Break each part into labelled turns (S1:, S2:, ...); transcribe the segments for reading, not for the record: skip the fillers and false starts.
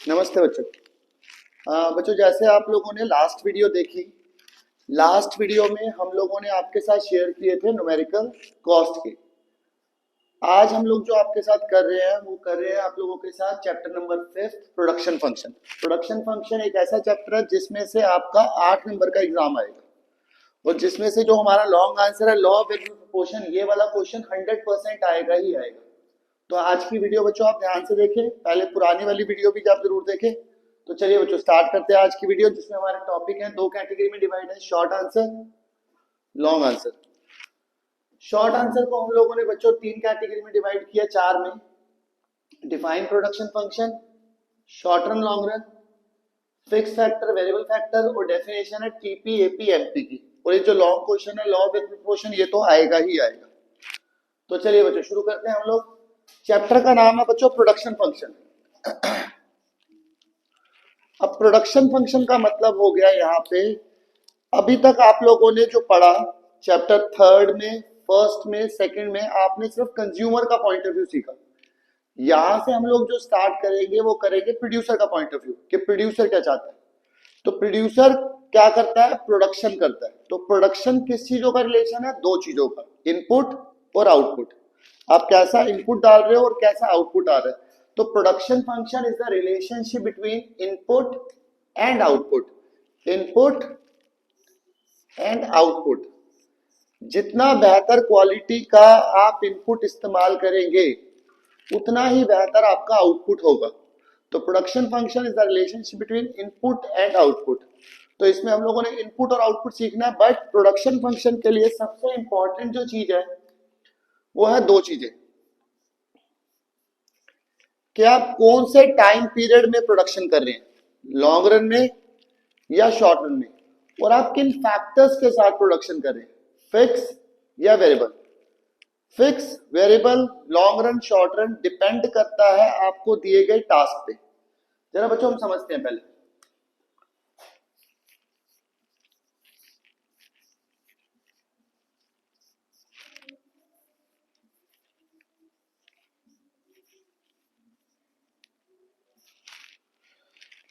S1: नमस्ते बच्चों। बच्चों, जैसे आप लोगों ने लास्ट वीडियो देखी, लास्ट वीडियो में हम लोगों ने आपके साथ शेयर किए थे न्यूमेरिकल कॉस्ट के। आज हम लोग जो आपके साथ कर रहे हैं वो कर रहे हैं आप लोगों के साथ chapter number 5 production function. Production function एक ऐसा चैप्टर है जिसमें से आपका 8 नंबर का एग्जाम आएगा और जिसमें से जो हमारा लॉन्ग आंसर है लॉ ऑफ प्रोपोर्शन, ये वाला क्वेश्चन 100% आएगा ही आएगा। तो आज की वीडियो बच्चों आप ध्यान से देखें, पहले पुरानी वाली वीडियो भी आप जरूर देखें। तो चलिए बच्चों स्टार्ट करते हैं आज की वीडियो, जिसमें हमारे टॉपिक है दो कैटेगरी में डिवाइड है, short answer, long answer. Short answer को हम लोगों ने बच्चों 3 कैटेगरी में डिवाइड किया, 4 में। Define production function, short run, long run, fix factor, variable factor, और डेफिनेशन है टीपी एपी एमपी की। और ये जो लॉन्ग क्वेश्चन है लॉ ऑफ प्रोपोर्शन, ये तो आएगा ही आएगा। तो चलिए बच्चों शुरू करते हैं हम लोग। चैप्टर का नाम है बच्चों प्रोडक्शन फंक्शन। अब प्रोडक्शन फंक्शन का मतलब हो गया यहाँ पे, अभी तक आप लोगों ने जो पढ़ा चैप्टर 3 में, फर्स्ट में, सेकंड में, आपने सिर्फ कंज्यूमर का पॉइंट ऑफ व्यू सीखा। यहां से हम लोग जो स्टार्ट करेंगे वो करेंगे प्रोड्यूसर का पॉइंट ऑफ व्यू, कि प्रोड्यूसर क्या चाहता है। तो प्रोड्यूसर क्या करता है? प्रोडक्शन करता है। तो प्रोडक्शन किस चीजों का रिलेशन है? 2 चीजों का, इनपुट और आउटपुट। आप कैसा इनपुट डाल रहे हो और कैसा आउटपुट आ रहा है। तो production function is the relationship between input and output. Input and output, जितना बेहतर क्वालिटी का आप इनपुट इस्तेमाल करेंगे उतना ही बेहतर आपका आउटपुट होगा। तो production function is the relationship between input and output. तो इसमें हम लोगों ने इनपुट और आउटपुट सीखना है, बट प्रोडक्शन फंक्शन के लिए सबसे इंपॉर्टेंट जो चीज है वो है 2 चीजें, कि आप कौन से टाइम पीरियड में प्रोडक्शन कर रहे हैं, लॉन्ग रन में या शॉर्ट रन में, और आप किन फैक्टर्स के साथ प्रोडक्शन कर रहे हैं, फिक्स या variable. Fix, variable, long run, short run depend करता है आपको दिए गए टास्क पे। जरा बच्चों हम समझते हैं पहले।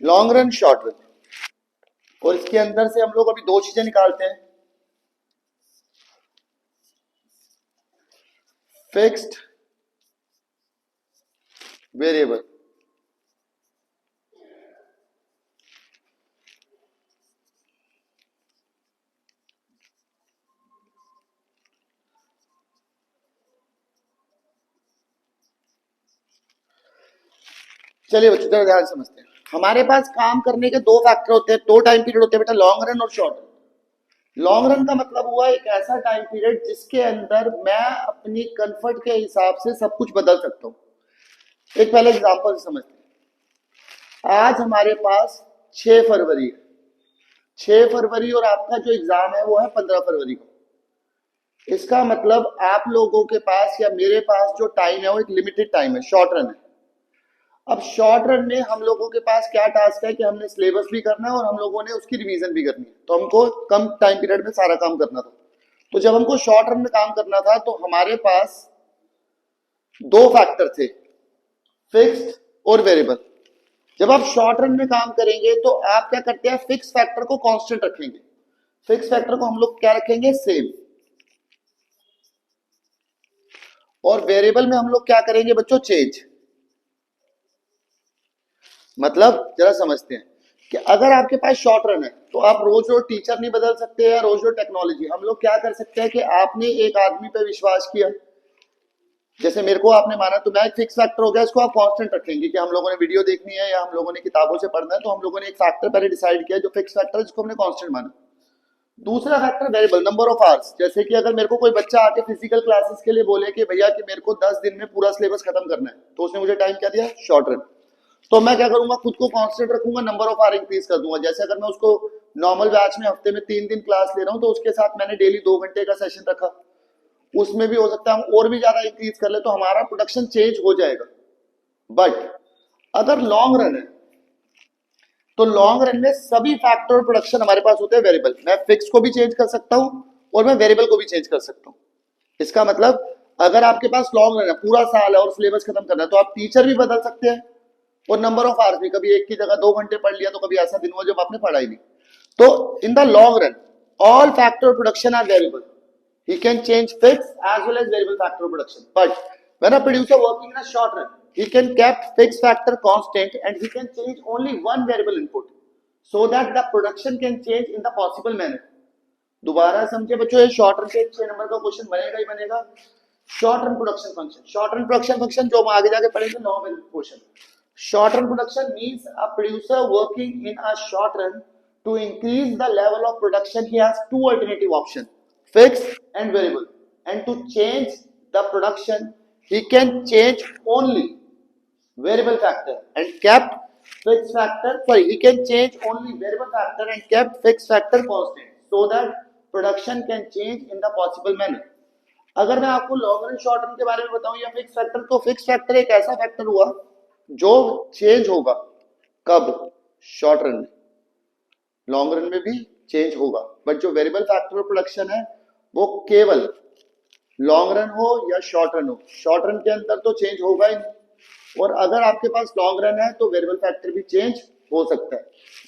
S1: लॉन्ग रन, शॉर्ट रन, और इसके अंदर से हम लोग अभी 2 चीजें निकालते हैं, फिक्स्ड, वेरिएबल। चलिए बच्चों जरा ध्यान समझते हैं। हमारे पास काम करने के 2 फैक्टर होते हैं, 2 टाइम पीरियड होते हैं बेटा, लॉन्ग रन और शॉर्ट रन। लॉन्ग रन का मतलब हुआ एक ऐसा टाइम पीरियड जिसके अंदर मैं अपनी कंफर्ट के हिसाब से सब कुछ बदल सकता हूं। एक पहले एग्जांपल समझते हैं। आज हमारे पास 6 फरवरी है, 6 फरवरी, और आपका जो एग्जाम है वो है 15 फरवरी को। इसका मतलब आप लोगों के पास या मेरे पास जो टाइम है वो एक लिमिटेड टाइम है, शॉर्ट रन है। अब शॉर्ट रन में हम लोगों के पास क्या टास्क है कि हमने सिलेबस भी करना है और हम लोगों ने उसकी रिवीजन भी करनी है। तो हमको कम टाइम पीरियड में सारा काम करना था। तो जब हमको शॉर्ट रन में काम करना था तो हमारे पास 2 फैक्टर थे, फिक्स्ड और वेरिएबल। जब आप शॉर्ट रन में काम करेंगे तो आप क्या करते हैं, फिक्स फैक्टर को कांस्टेंट रखेंगे। फिक्स फैक्टर को हम लोग क्या रखेंगे, सेम। और वेरिएबल में हम लोग क्या करेंगे बच्चों, चेंज। मतलब जरा समझते हैं कि अगर आपके पास शॉर्ट रन है तो आप रोज रोज टीचर नहीं बदल सकते या रोज रोज टेक्नोलॉजी। हम लोग क्या कर सकते हैं कि आपने एक आदमी पे विश्वास किया, जैसे मेरे को आपने माना, तो मैं एक फिक्स फैक्टर हो गया, इसको आप कांस्टेंट रखेंगे कि हम लोगों ने वीडियो देखनी है या हम लोगों ने किताबों से पढ़ना है, तो हम लोगों ने एक फैक्टर पहले डिसाइड किया जो फिक्स फैक्टर है, जिसको हमने कांस्टेंट माना। दूसरा factor variable, number of hours. जैसे कि अगर मेरे को कोई बच्चा आके फिजिकल क्लासेस के लिए बोले कि भैया कि मेरे को 10 दिन में पूरा सिलेबस खत्म करना है, तो उसने मुझे टाइम क्या दिया, शॉर्ट रन। तो मैं क्या करूंगा, खुद को कांस्टेंट रखूंगा, नंबर ऑफ आवर इंक्रीज कर दूंगा। जैसे अगर मैं उसको नॉर्मल बैच में हफ्ते में 3 दिन क्लास ले रहा हूं तो उसके साथ मैंने डेली 2 घंटे का सेशन रखा, उसमें भी हो सकता है हम और भी ज्यादा इंक्रीज कर ले, तो हमारा प्रोडक्शन चेंज हो जाएगा। बट अगर लॉन्ग रन है तो लॉन्ग रन में सभी फैक्टर प्रोडक्शन हमारे पास होते हैं वेरिएबल। मैं फिक्स को भी चेंज कर सकता हूं और मैं वेरिएबल को भी चेंज कर सकता हूं। इसका मतलब अगर आपके पास लॉन्ग रन है, पूरा साल है और सिलेबस खत्म करना है, तो आप टीचर भी बदल सकते हैं और नंबर ऑफ आवर्स भी, कभी एक की जगह 2 घंटे पढ़ लिया तो कभी ऐसा दिन हुआ जब आपने पढ़ा ही नहीं। तो in the long run all factor production are variable. He can change fixed as well as variable factor production. But when a producer working in a short run, he can keep fixed factor constant and he can change only one variable input so that the production can change in the possible manner. दोबारा समझे बच्चों, ये short run के 6 number का question बनेगा ही बनेगा। Short run production function, short run production function जो हम आगे जाके पढ़ेंगे 9 में question. Short run production means a producer working in a short run to increase the level of production he has two alternative options, fixed and variable, and to change the production he can change only variable factor and kept fixed factor, sorry, he can change only variable factor and kept fixed factor constant so that production can change in the possible manner. अगर मैं आपको long run short run के बारे में बताऊं या fix factor, तो fix factor एक ऐसा फैक्टर हुआ जो चेंज होगा कब, शॉर्ट रन में। लॉन्ग रन में भी चेंज होगा, बट जो वेरिएबल फैक्टर ऑफ प्रोडक्शन है वो केवल लॉन्ग रन हो या शॉर्ट रन हो, शॉर्ट रन के अंदर तो चेंज होगा ही नहीं। और अगर आपके पास लॉन्ग रन है तो वेरिएबल फैक्टर भी चेंज हो सकता है।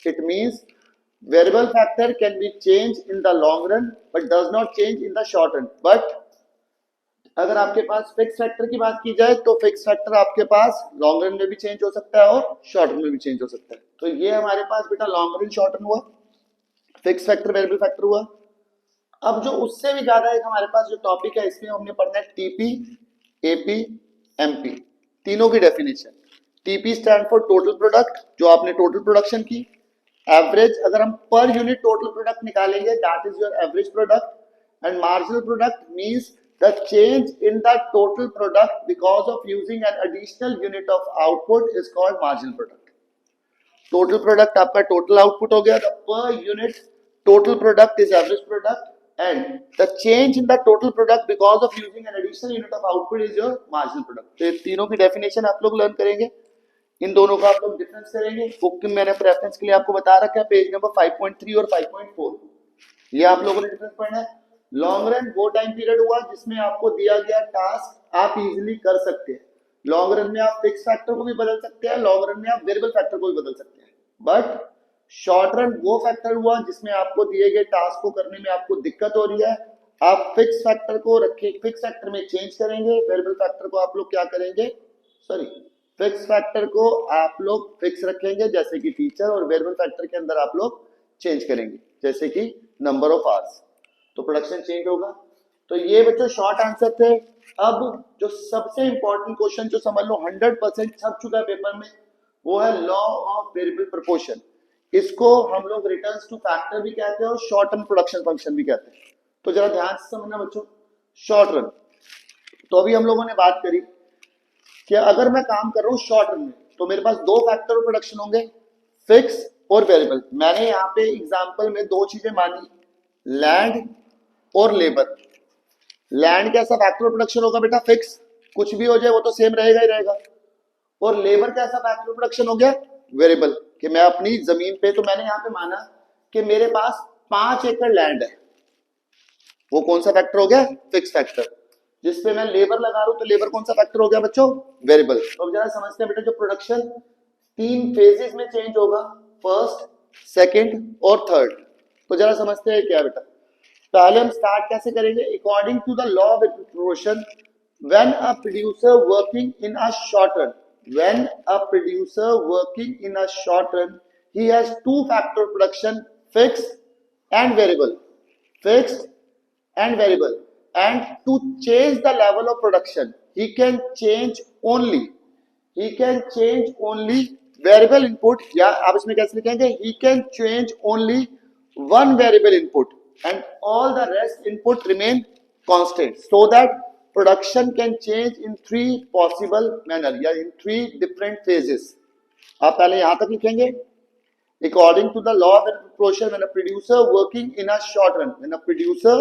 S1: It means variable factor can be change in the long run but does not change in the short run. But अगर आपके पास फिक्स फैक्टर की बात की जाए तो फिक्स फैक्टर आपके पास लॉन्ग रन में भी चेंज हो सकता है और शॉर्ट रन में भी चेंज हो सकता है। तो ये हमारे पास बेटा लॉन्ग रन शॉर्ट रन हुआ, फिक्स फैक्टर वेरिएबल फैक्टर हुआ। अब जो उससे भी ज्यादा एक हमारे पास जो टॉपिक है, इसमें हमने पढ़ना है टीपी, एपी, एमपी, तीनों की definition. TP stand for total product, जो आपने टोटल प्रोडक्शन की। एवरेज, अगर हम पर यूनिट टोटल प्रोडक्ट निकालेंगे that is your average product. And marginal product means the change in the total product because of using an additional unit of output is called marginal product. Total product आपका total output हो गया, the per unit total product is average product and the change in the total product because of using an additional unit of output is your marginal product. तो ये तीनों की definition आप लोग learn करेंगे, इन दोनों का आप लोग difference करेंगे। बुक में मैंने रेफरेंस के लिए आपको बता रखा है, पेज नंबर 5.3 और 5.4, ये आप लोगों ने डिफरेंस पढ़ना है। लॉन्ग रन वो टाइम पीरियड हुआ जिसमें आपको दिया गया टास्क आप इजीली कर सकते हैं। लॉन्ग रन में आप फिक्स फैक्टर को भी बदल सकते हैं, लॉन्ग रन में आप वेरिएबल फैक्टर को भी बदल सकते हैं। बट शॉर्ट रन वो फैक्टर हुआ जिसमें आपको दिए गए टास्क को करने में आपको दिक्कत हो रही है, आप फिक्स फैक्टर को रखें, फिक्स फैक्टर में चेंज करेंगे, वेरिएबल फैक्टर को आप लोग क्या करेंगे, सॉरी, फिक्स फैक्टर को आप लोग फिक्स रखेंगे जैसे कि टीचर, और वेरिएबल फैक्टर के अंदर आप लोग चेंज करेंगे जैसे कि नंबर ऑफ आवर्स, तो प्रोडक्शन चेंज होगा। तो ये बच्चों शॉर्ट आंसर थे। अब जो सबसे इंपॉर्टेंट क्वेश्चन जो समझ लो 100% छप चुका है पेपर में, वो है लॉ ऑफ वेरिएबल प्रोपोर्शन। इसको हम लोग रिटर्न्स टू फैक्टर भी कहते हैं और शॉर्ट रन प्रोडक्शन फंक्शन भी कहते हैं। तो जरा ध्यान से समझना बच्चों, शॉर्ट रन, तो अभी हम लोगों ने बात करी कि अगर मैं काम कर रहा हूँ शॉर्ट रन में तो मेरे पास दो फैक्टर ऑफ प्रोडक्शन होंगे, फिक्स और वेरिएबल। मैंने यहाँ पे एग्जाम्पल में दो चीजें मानी, लैंड और लेबर। लैंड कैसा फैक्टर ऑफ प्रोडक्शन होगा बेटा, फिक्स, कुछ भी हो जाए वो तो सेम रहेगा ही रहेगा। और लेबर कैसा फैक्टर ऑफ प्रोडक्शन हो गया, वेरिएबल, कि मैं अपनी जमीन पे, तो मैंने यहाँ पे माना कि मेरे पास 5 एकड़ लैंड है, वो कौन सा फैक्टर हो गया, फिक्स फैक्टर। जिसपे मैं लेबर लगा रहा हूं तो लेबर कौन सा फैक्टर हो गया बच्चों, वेरिएबल। तो अब जरा समझते हैं बेटा, जो प्रोडक्शन 3 फेजेस में चेंज होगा, फर्स्ट, सेकंड और थर्ड, तो जरा समझते हैं क्या बेटा। पहले हम स्टार्ट कैसे करेंगे, according to the law of proportion, when a producer working in a short run, when a producer working in a short run, he has two factor of production, fixed and variable, fixed and variable, and to change the level of production he can change only variable input, या आप इसमें कैसे लिखेंगे, he can change only one variable input and all the rest input remain constant so that production can change in 3 possible manner या in 3 different phases। आप पहले यहां तक लिखेंगे, according to the law of proportion, when a producer working in a short run, when a producer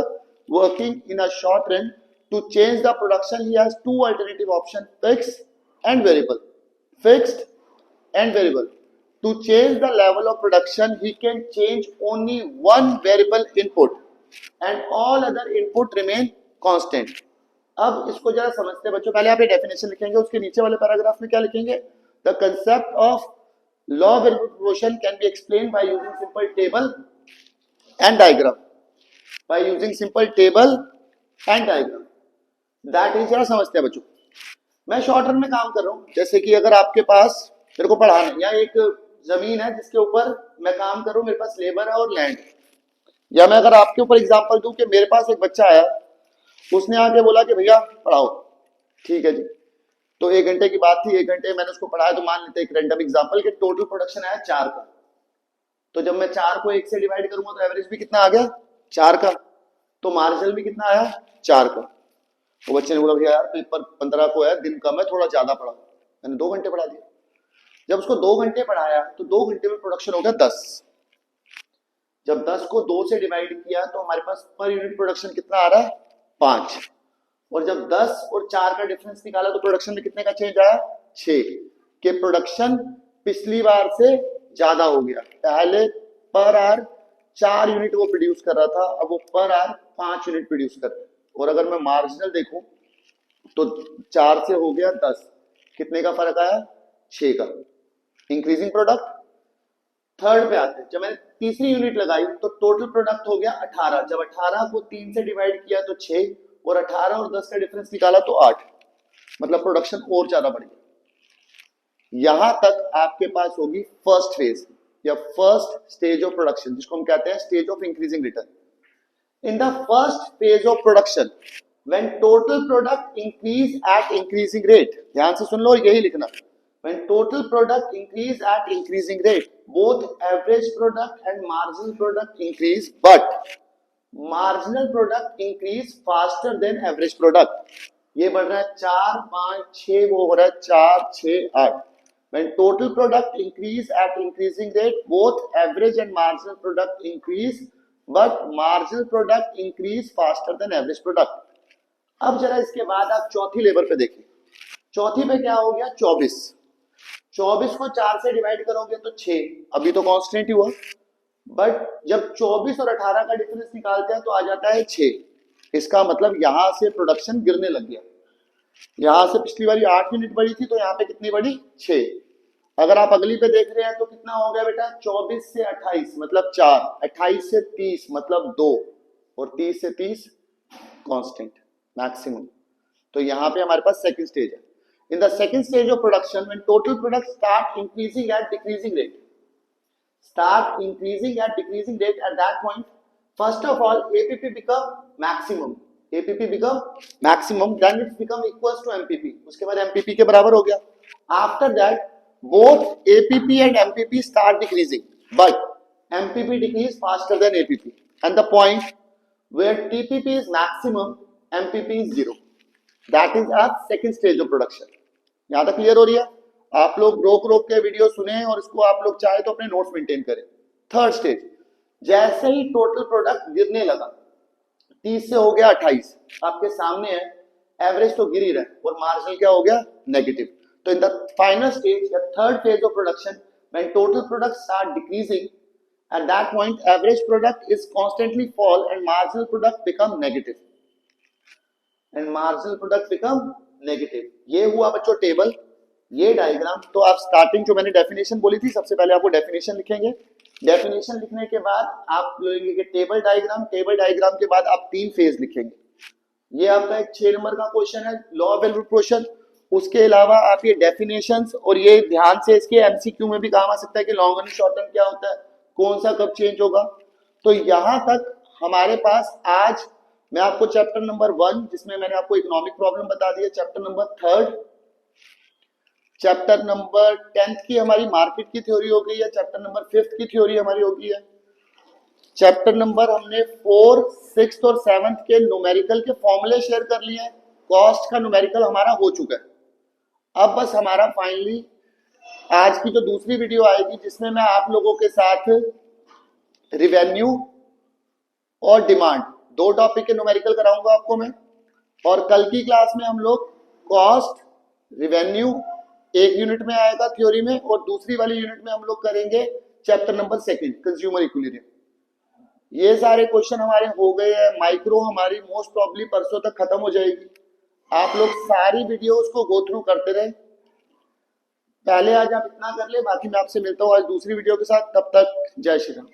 S1: working in a short run, to change the production he has two alternative options, fixed and variable, fixed and variable। To change the level of production he can change only one variable input and all other input remain constant। अब इसको जरा समझते हैं बच्चों, पहले आप ये definition लिखेंगे, उसके नीचे वाले पैराग्राफ में क्या लिखेंगे, the concept of law of proportion can be explain by using simple table and diagram, by using simple table and diagram. That is, जरा समझते हैं बच्चों। मैं शॉर्ट रन में काम कर रहा हूं, जैसे कि अगर आपके पास, मेरे को पढ़ाना है, या एक जमीन है जिसके ऊपर मैं काम कर रहा हूं, मेरे पास लेबर है और लैंड, या मैं अगर आपके ऊपर एग्जांपल दूं कि मेरे पास एक बच्चा आया, उसने आके बोला कि भैया पढ़ाओ, ठीक है जी, तो 1 घंटे की बात थी, 1 घंटे मैंने उसको पढ़ाया। तो मान लेते हैं एक रैंडम एग्जांपल कि टोटल प्रोडक्शन आया 4 का, तो जब मैं 4 को 1 से डिवाइड करूंगा तो एवरेज भी कितना आ गया 4 का, तो मार्जिनल भी कितना आया 4 का। तो बच्चे ने बोला भैया यार पेपर 15 को है, दिन कम है, थोड़ा ज्यादा पढ़ा। मैंने 2 घंटे पढ़ा दिया। जब उसको 2 घंटे पढ़ाया तो 2 घंटे में प्रोडक्शन हो गया 10। जब 10 को 2 से डिवाइड किया तो हमारे पास पर यूनिट प्रोडक्शन कितना आ रहा है 5। और जब 10 और 4 का डिफरेंस निकाला तो प्रोडक्शन में कितने का चेंज आया 6 के। प्रोडक्शन पिछली बार से ज्यादा हो गया। पहले पर आवर 4 यूनिट वो प्रोड्यूस कर रहा था, अब वो पर आवर 5 यूनिट प्रोड्यूस कर रहा है। और अगर मैं मार्जिनल देखूं तो 4 से हो गया 10, कितने का फर्क आया 6 का। Increasing product. थर्ड पे आते हैं, जब मैंने तीसरी यूनिट लगाई तो टोटल प्रोडक्ट हो गया 18। जब 18 को 3 से डिवाइड किया तो 6, और 18 और 10 का डिफरेंस निकाला तो 8, मतलब प्रोडक्शन और ज्यादा बढ़ गया। यहां तक आपके पास होगी फर्स्ट फेज या फर्स्ट स्टेज ऑफ प्रोडक्शन, जिसको हम कहते हैं stage of increasing return. In the first phase of production, when total product increase at increasing rate, ध्यान से सुन लो, यही लिखना। When total product increase at increasing rate, both average product and marginal product increase, but marginal product increase faster than average product. ये बढ़ रहा है 4, 5, 6, वो हो रहा है 4, 6, 8। When total product increase at increasing rate, both average and marginal product increase, but marginal product increase faster than average product। अब जरा इसके बाद आप चौथी लेवल पे देखिए। चौथी पे क्या हो गया 24। 24 को 4 से डिवाइड करोगे तो 6, अभी तो कांस्टेंट ही हुआ, बट जब 24 और 18 का डिफरेंस निकालते हैं तो आ जाता है 6। इसका मतलब यहां से प्रोडक्शन गिरने लग गया। यहां से पिछली बारी 8 यूनिट बढ़ी थी, तो यहाँ पे कितनी बढ़ी 6। अगर आप अगली पे देख रहे हैं तो कितना हो गया बेटा 24 से 28 मतलब 4, 28 से 30 मतलब 2, और 30 से 30 कांस्टेंट मैक्सिमम। तो यहाँ पे हमारे पास सेकंड स्टेज है। In the second stage of production, when total product start increasing at decreasing rate, at that point, first of all APP become maximum, then it become equals to MPP, उसके बाद MPP के बराबर हो गया। After that both APP and MPP start decreasing, but MPP decrease faster than APP, and the point where TPP is maximum, MPP is 0, that is our second stage of production। यहां तक clear हो रही है? आप लोग रोक के video सुने और इसको आप लोग चाहे तो अपने नोट्स मेंटेन करें। थर्ड स्टेज, जैसे ही टोटल प्रोडक्ट गिरने लगा, 30 से हो गया 28, आपके सामने है, एवरेज तो गिर ही रहा है और मार्जिनल क्या हो गया नेगेटिव। तो इन द फाइनल स्टेज या third phase of production, when total products are decreasing, at that point average product is constantly fall and marginal product become negative। ये हुआ बच्चों टेबल, ये डायग्राम। तो आप स्टार्टिंग जो मैंने डेफिनेशन बोली थी, सबसे पहले आपको डेफिनेशन लिखेंगे। डेफिनेशन लिखने के बाद आप लेंगे टेबल डायग्राम के बाद आप 3 फेज लिखेंगे। ये आपका एक 6 नंबर का क्वेश्चन है, लॉ ऑफ प्रोपोर्शन। उसके अलावा आप ये डेफिनेशंस, और ये ध्यान से इसके एमसीक्यू में भी काम आ सकता है कि लॉन्ग एंड शॉर्ट टर्म क्या होता है, कौन सा कब चेंज होगा। तो यहां तक हमारे पास आज मैं आपको चैप्टर नंबर 1, जिसमें मैंने आपको इकोनॉमिक प्रॉब्लम बता दिया, चैप्टर नंबर 3, चैप्टर नंबर 10 की हमारी मार्केट की थ्योरी हो गई है, चैप्टर नंबर 5 की थ्योरी हमारी हो गई है, चैप्टर नंबर हमने 4, 6 और 7 के न्यूमेरिकल के फॉर्मूले शेयर कर लिए हैं, कॉस्ट का न्यूमेरिकल हमारा हो चुका है। अब बस हमारा फाइनली आज की जो दूसरी वीडियो आएगी, जिसमें मैं आप लोगों के साथ रिवेन्यू और डिमांड 2 टॉपिक के न्यूमेरिकल कराऊंगा आपको मैं। और कल की क्लास में हम लोग कॉस्ट, रिवेन्यू एक यूनिट में आएगा थ्योरी में, और दूसरी वाली यूनिट में हम लोग करेंगे चैप्टर नंबर 2 कंज्यूमर इक्विलिब्रियम। ये सारे क्वेश्चन हमारे हो गए हैं। माइक्रो हमारी मोस्ट प्रॉब्ली परसों तक खत्म हो जाएगी। आप लोग सारी वीडियोस को गो थ्रू करते रहे। पहले आज आप इतना कर ले, बाकी मैं आपसे मिलता हूँ आज दूसरी वीडियो के साथ। तब तक जय श्री राम।